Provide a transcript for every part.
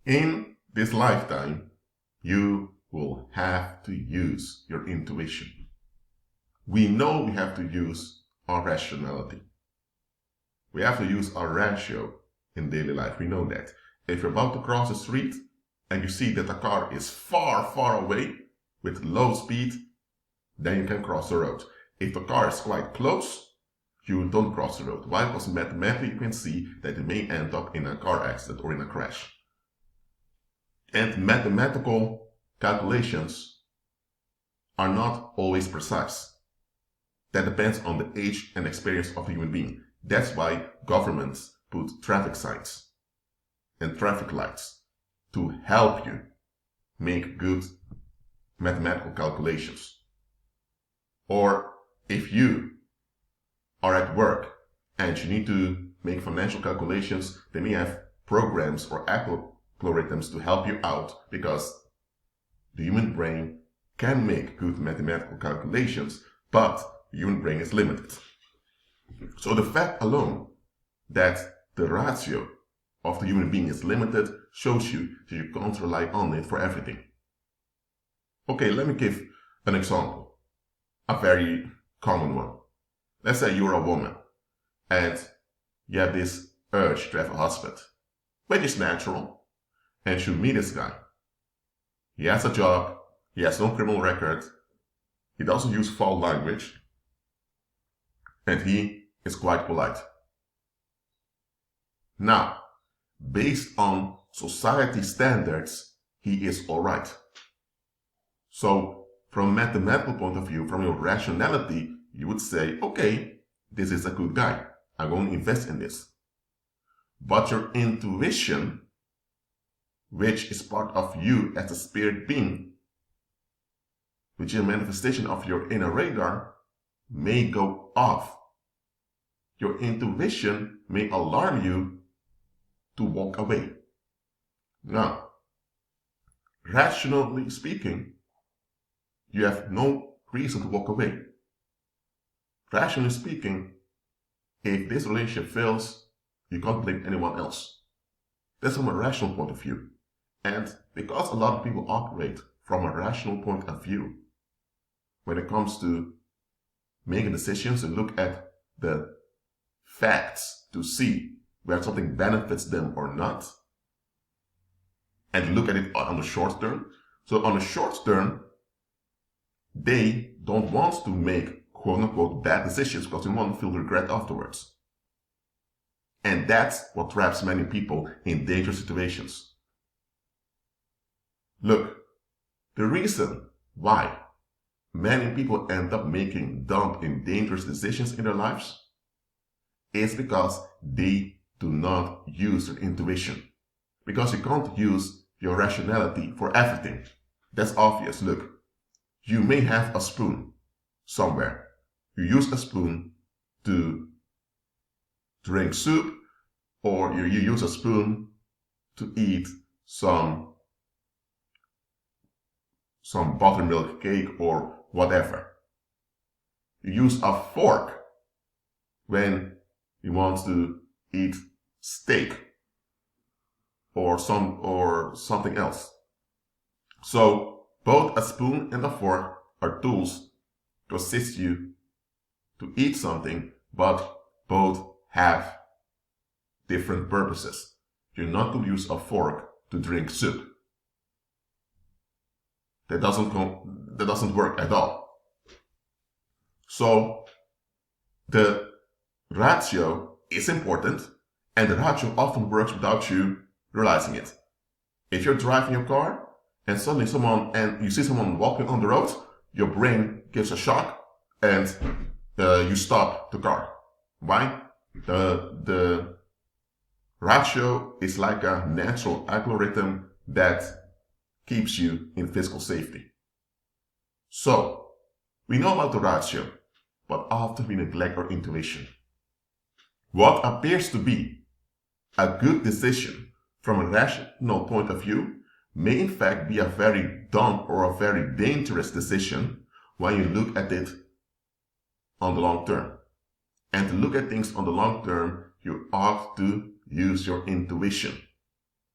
In this lifetime, you will have to use your intuition. We know we have to use our rationality. We have to use our ratio in daily life. We know that. If you're about to cross the street and you see that a car is far, far away with low speed, then you can cross the road. If the car is quite close, you don't cross the road. Why? Because mathematically you can see that it may end up in a car accident or in a crash. And mathematical calculations are not always precise. That depends on the age and experience of the human being. That's why governments put traffic signs and traffic lights to help you make good mathematical calculations. Or if you are at work and you need to make financial calculations, they may have programs or algorithms to help you out, because the human brain can make good mathematical calculations, but the human brain is limited. So the fact alone that the ratio of the human being is limited shows you that you can't rely on it for everything. Okay, let me give an example, a very common one. Let's say you're a woman and you have this urge to have a husband, which is natural, and you meet this guy. He has a job, he has no criminal record, he doesn't use foul language, and he is quite polite. Now, based on society standards, he is alright. So, from a mathematical point of view, from your rationality, you would say, okay, this is a good guy. I'm going to invest in this. But your intuition, which is part of you as a spirit being, which is a manifestation of your inner radar, may go off. Your intuition may alarm you to walk away. Now, rationally speaking, you have no reason to walk away. Rationally speaking, if this relationship fails, you can't blame anyone else. That's from a rational point of view. And because a lot of people operate from a rational point of view, when it comes to making decisions and look at the facts to see whether something benefits them or not, and look at it on the short term. So on the short term, they don't want to make quote-unquote bad decisions because they want to feel regret afterwards. And that's what traps many people in dangerous situations. Look, the reason why many people end up making dumb and dangerous decisions in their lives is because they do not use their intuition. Because you can't use your rationality for everything. That's obvious. Look, you may have a spoon somewhere. You use a spoon to drink soup, or you use a spoon to eat some buttermilk cake or whatever. You use a fork when you want to eat steak or something else. So both a spoon and a fork are tools to assist you to eat something, but both have different purposes. You're not to use a fork to drink soup. That doesn't work at all. So the ratio is important, and the ratio often works without you realizing it. If you're driving your car and suddenly you see someone walking on the road, your brain gives a shock and you stop the car. Why? The ratio is like a natural algorithm that keeps you in physical safety. So, we know about the ratio, but often we neglect our intuition. What appears to be a good decision from a rational point of view may in fact be a very dumb or a very dangerous decision when you look at it on the long term. And to look at things on the long term, you ought to use your intuition.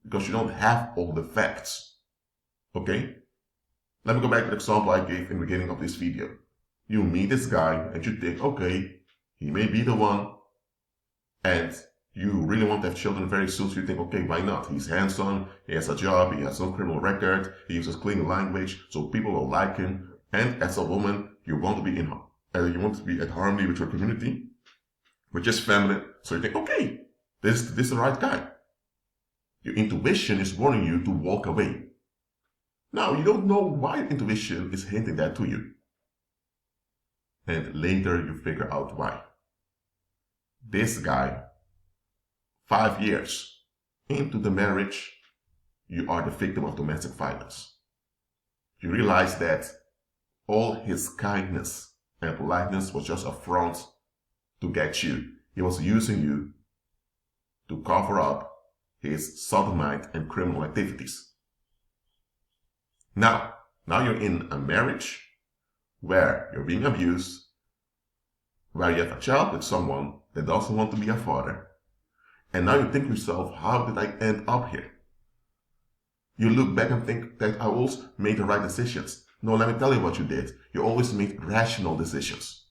because you don't have all the facts. Okay? Let me go back to the example I gave in the beginning of this video. You meet this guy and you think, okay, he may be the one, and you really want to have children very soon, so you think, okay, why not? He's handsome, he has a job, he has no criminal record, he uses clean language, so people will like him. And as a woman, you want to be at harmony with your community, with your family. So you think, okay, this is the right guy. Your intuition is warning you to walk away. Now, you don't know why your intuition is hinting that to you. And later you figure out why. This guy, 5 years into the marriage, you are the victim of domestic violence. You realize that all his kindness and politeness was just a front to get you. He was using you to cover up his sodomite and criminal activities. Now you're in a marriage where you're being abused, where you have a child with someone that doesn't want to be a father, and now you think to yourself, how did I end up here? You look back and think that I always made the right decisions. No, let me tell you what you did. You always made rational decisions.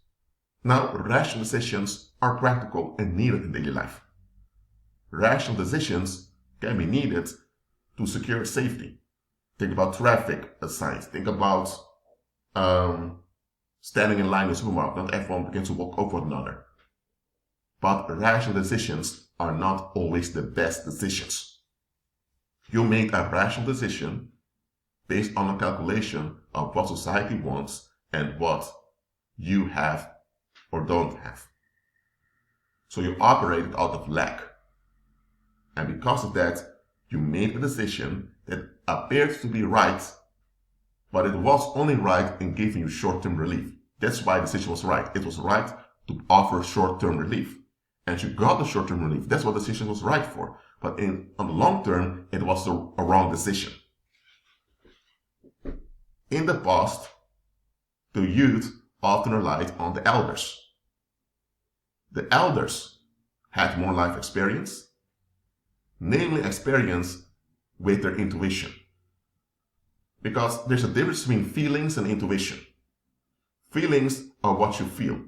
Now, rational decisions are practical and needed in daily life. Rational decisions can be needed to secure safety. Think about traffic signs. Think about standing in line in the supermarket. Not everyone begins to walk over one another. But rational decisions are not always the best decisions. You made a rational decision based on a calculation of what society wants and what you have or don't have. So you operated out of lack. And because of that, you made a decision that appeared to be right, but it was only right in giving you short-term relief. That's why the decision was right. It was right to offer short-term relief. And you got the short-term relief. That's what the decision was right for. But on the long term, it was a wrong decision. In the past, the youth often relied on the elders. The elders had more life experience, namely experience with their intuition. Because there's a difference between feelings and intuition. Feelings are what you feel.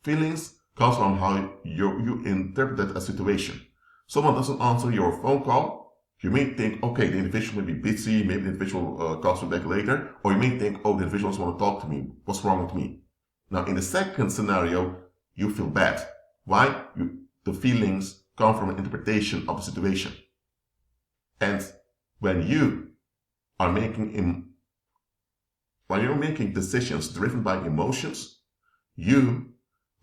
Feelings comes from how you interpret a situation. Someone doesn't answer your phone call, you may think, okay, the individual may be busy, maybe the individual calls me back later, or you may think, oh, the individual doesn't want to talk to me, what's wrong with me? Now, in the second scenario, you feel bad. Why? The feelings come from an interpretation of the situation. And when you're making decisions driven by emotions, you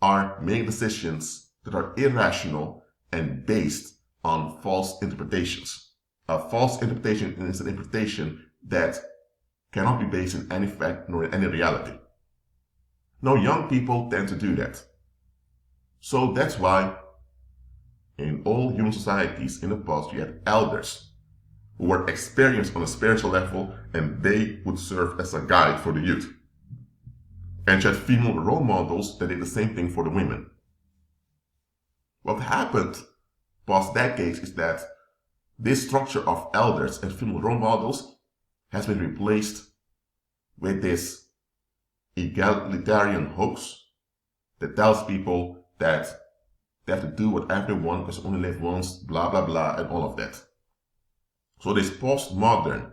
are making decisions that are irrational and based on false interpretations. A false interpretation is an interpretation that cannot be based in any fact nor in any reality. Now, young people tend to do that. So that's why in all human societies in the past, you had elders who were experienced on a spiritual level, and they would serve as a guide for the youth. And you had female role models that did the same thing for the women. What happened past decades is that this structure of elders and female role models has been replaced with this egalitarian hoax that tells people that they have to do whatever they want because they only live once, blah, blah, blah, and all of that. So this postmodern,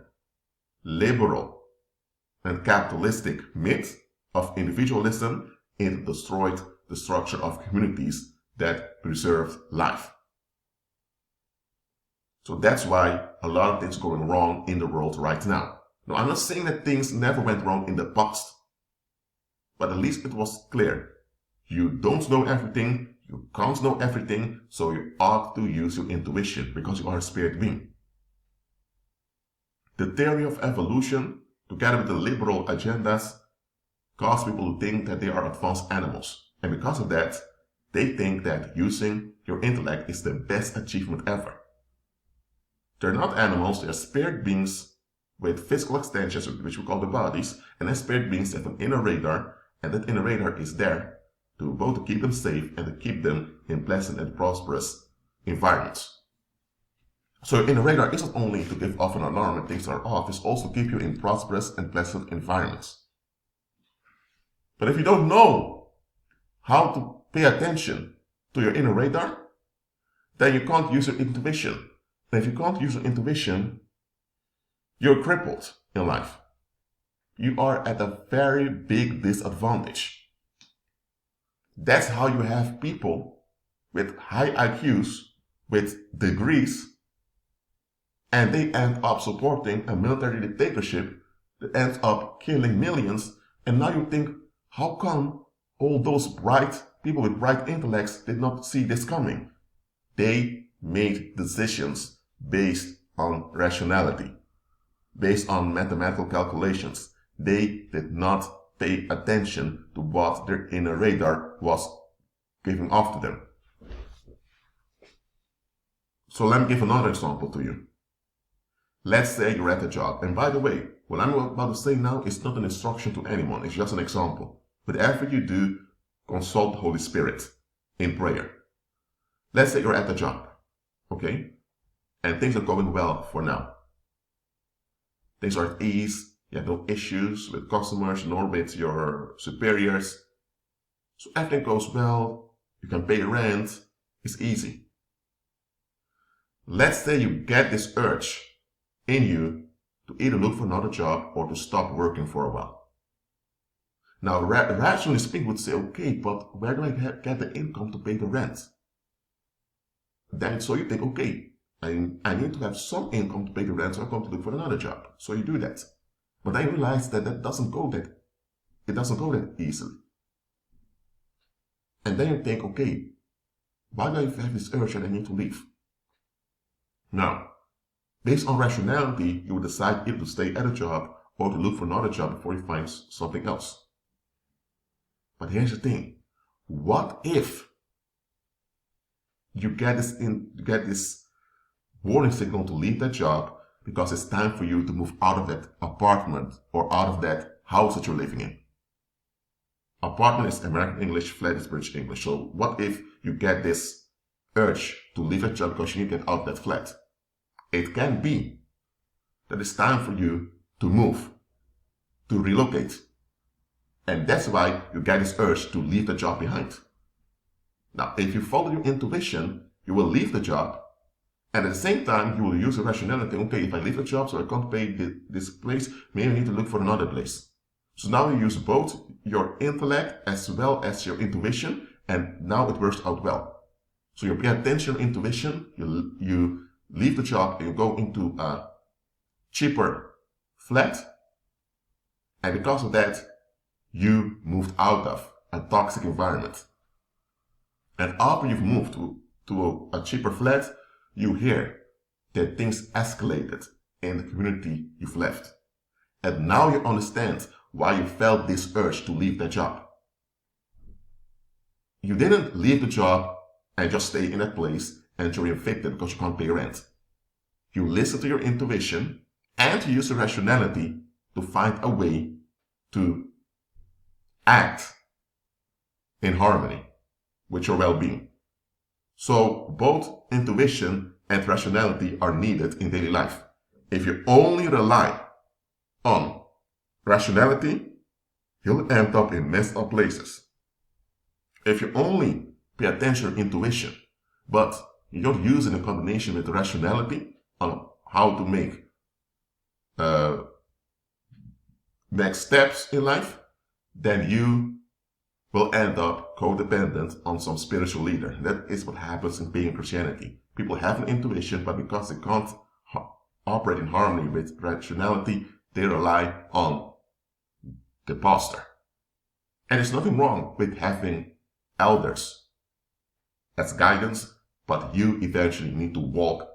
liberal, and capitalistic myth of individualism, it destroyed the structure of communities that preserved life. So that's why a lot of things are going wrong in the world right now. Now, I'm not saying that things never went wrong in the past, but at least it was clear. You don't know everything, you can't know everything, so you ought to use your intuition because you are a spirit being. The theory of evolution, together with the liberal agendas, cause people to think that they are advanced animals. And because of that, they think that using your intellect is the best achievement ever. They're not animals, they're spirit beings with physical extensions, which we call the bodies, and as spirit beings have an inner radar, and that inner radar is there to both to keep them safe and to keep them in pleasant and prosperous environments. So your inner radar isn't only to give off an alarm when things are off, it's also to keep you in prosperous and pleasant environments. But if you don't know how to pay attention to your inner radar, then you can't use your intuition. And if you can't use your intuition, you're crippled in life. You are at a very big disadvantage. That's how you have people with high IQs, with degrees, and they end up supporting a military dictatorship that ends up killing millions. And now you think, how come all those bright people with bright intellects did not see this coming? They made decisions based on rationality, based on mathematical calculations. They did not pay attention to what their inner radar was giving off to them. So let me give another example to you. Let's say you're at a job. And by the way, what I'm about to say now is not an instruction to anyone. It's just an example. Whatever you do, consult the Holy Spirit in prayer. Let's say you're at a job, okay? And things are going well for now. Things are at ease. You have no issues with customers nor with your superiors. So everything goes well. You can pay rent. It's easy. Let's say you get this urge in you to either look for another job or to stop working for a while. Now, rationally speaking, would say, okay, but where do I get the income to pay the rent? Then, so you think, okay, I need to have some income to pay the rent, so I'm going to look for another job. So you do that. But I realize that it doesn't go that easily. And then you think, okay, why do I have this urge that I need to leave? Now, based on rationality, you will decide either to stay at a job or to look for another job before you find something else. But here's the thing. What if you get this warning signal to leave that job because it's time for you to move out of that apartment or out of that house that you're living in? Apartment is American English, flat is British English. So what if you get this urge to leave that job because you need to get out of that flat? It can be that it's time for you to move, to relocate. And that's why you get this urge to leave the job behind. Now, if you follow your intuition, you will leave the job. And at the same time, you will use your rationality. Okay, if I leave the job so I can't pay this place, maybe I need to look for another place. So now you use both your intellect as well as your intuition, and now it works out well. So you pay attention to intuition, you leave the job and you go into a cheaper flat, and because of that, you moved out of a toxic environment. And after you've moved to a cheaper flat, you hear that things escalated in the community you've left. And now you understand why you felt this urge to leave that job. You didn't leave the job and just stay in that place and you're evicted because you can't pay rent. You listen to your intuition and you use your rationality to find a way to act in harmony with your well-being. So both intuition and rationality are needed in daily life. If you only rely on rationality, you'll end up in messed up places. If you only pay attention to intuition, but you don't use it in combination with rationality on how to make next steps in life, then you will end up codependent on some spiritual leader. That is what happens in being Christianity. People have an intuition, but because they can't operate in harmony with rationality, they rely on the pastor. And there's nothing wrong with having elders as guidance, but you eventually need to walk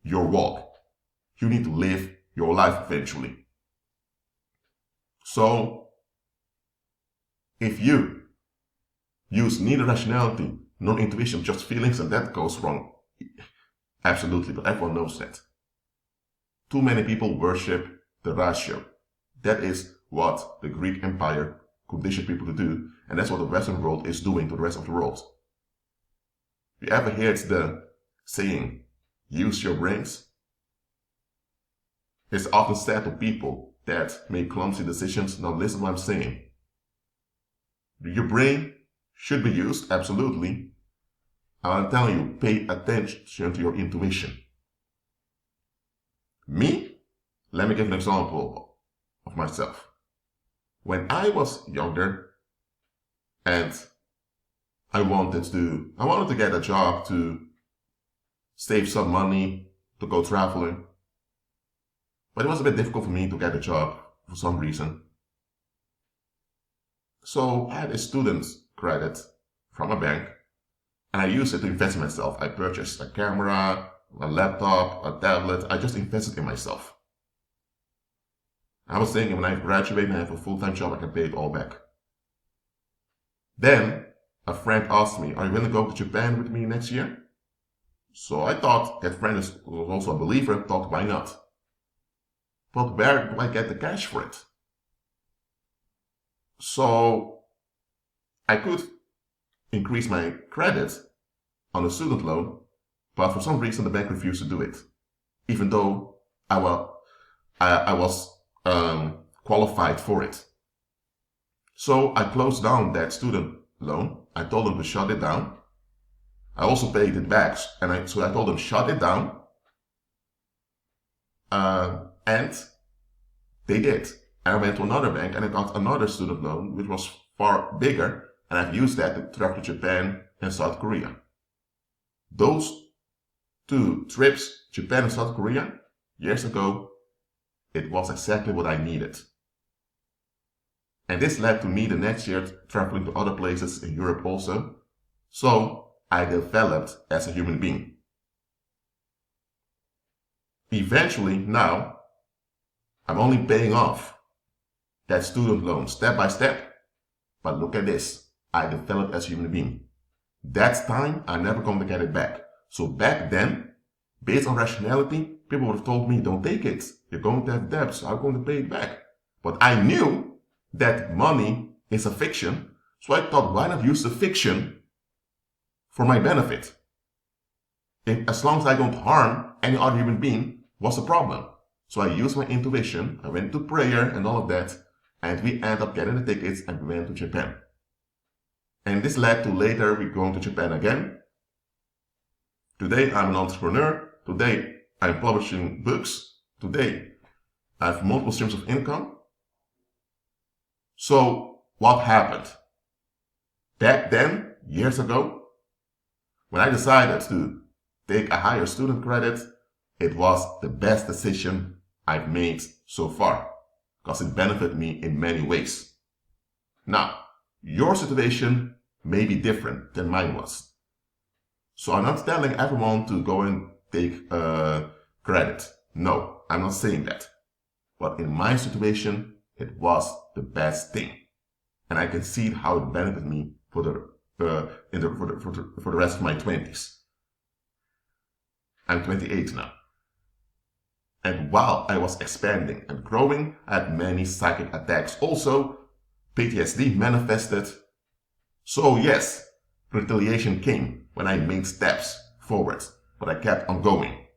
your walk. You need to live your life eventually. So, if you use neither rationality nor intuition, just feelings, and that goes wrong, absolutely, but everyone knows that. Too many people worship the ratio. That is what the Greek Empire conditioned people to do, and that's what the Western world is doing to the rest of the world. You ever heard the saying, use your brains? It's often said to people that make clumsy decisions, now listen to what I'm saying. Your brain should be used, absolutely. I'm telling you, pay attention to your intuition. Me? Let me give an example of myself. When I was younger and I wanted to get a job to save some money to go traveling, but it was a bit difficult for me to get a job for some reason. So I had a student credit from a bank and I used it to invest in myself. I purchased a camera, a laptop, a tablet. I just invested in myself. I was thinking when I graduate and I have a full-time job, I can pay it all back. Then a friend asked me, are you willing to go to Japan with me next year? So I thought that friend was also a believer and thought, why not? But where do I get the cash for it? So I could increase my credit on a student loan, but for some reason the bank refused to do it, even though I was qualified for it. So I closed down that student loan. I told them to shut it down. I also paid it back, so I told them shut it down, and they did. And I went to another bank and I got another student loan, which was far bigger, and I've used that to travel to Japan and South Korea. Those 2 trips, Japan and South Korea, years ago, it was exactly what I needed. And this led to me the next year traveling to other places in Europe also. So I developed as a human being. Eventually, now, I'm only paying off that student loan step by step. But look at this. I developed as a human being. That time, I'm never going to get it back. So back then, based on rationality, people would have told me, don't take it. You're going to have debts. I'm going to pay it back. But I knew that money is a fiction. So I thought, why not use the fiction for my benefit? As long as I don't harm any other human being, what's the problem? So I used my intuition. I went to prayer and all of that. And we ended up getting the tickets and we went to Japan. And this led to later we going to Japan again. Today I'm an entrepreneur. Today I'm publishing books. Today I have multiple streams of income. So what happened? Back then, years ago, when I decided to take a higher student credit, it was the best decision I've made so far, because it benefited me in many ways. Now, your situation may be different than mine was. So I'm not telling everyone to go and take credit. No, I'm not saying that. But in my situation, it was the best thing. And I can see how it benefited me for the rest of my 20s. I'm 28 now. And while I was expanding and growing, I had many psychic attacks. Also, PTSD manifested. So yes, retaliation came when I made steps forward, but I kept on going.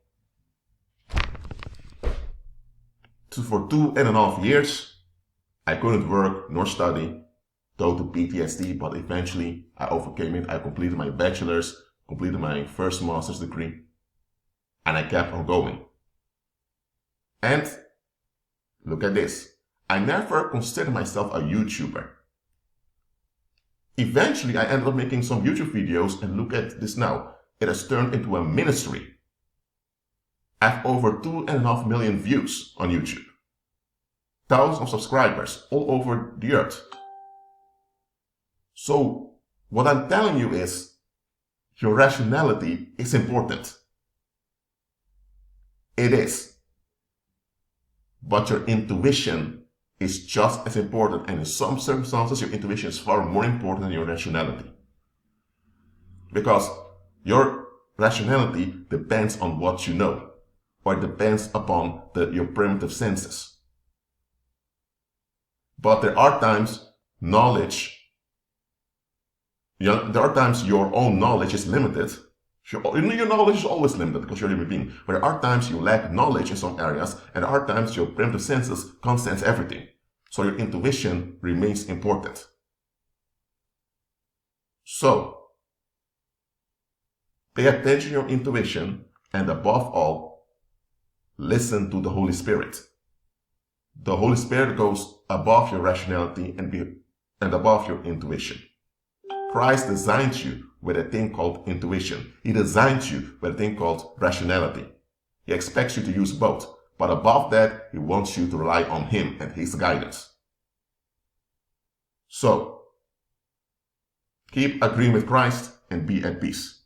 For 2.5 years, I couldn't work nor study due to PTSD, but eventually I overcame it. I completed my bachelor's, completed my first master's degree, and I kept on going. And look at this. I never considered myself a YouTuber. Eventually, I ended up making some YouTube videos, and look at this now. It has turned into a ministry. I have over 2.5 million views on YouTube. Thousands of subscribers all over the earth. So, what I'm telling you is, your rationality is important. It is. But your intuition is just as important, and in some circumstances, your intuition is far more important than your rationality. Because your rationality depends on what you know, or it depends upon your primitive senses. But there are times there are times your own knowledge is limited, Your knowledge is always limited because you're a human being. But there are times you lack knowledge in some areas, and there are times your primitive senses can't sense everything. So your intuition remains important. So, pay attention to your intuition, and above all, listen to the Holy Spirit. The Holy Spirit goes above your rationality and above your intuition. Christ designed you with a thing called intuition. He designed you with a thing called rationality. He expects you to use both, but above that, he wants you to rely on him and his guidance. So, keep agreeing with Christ and be at peace.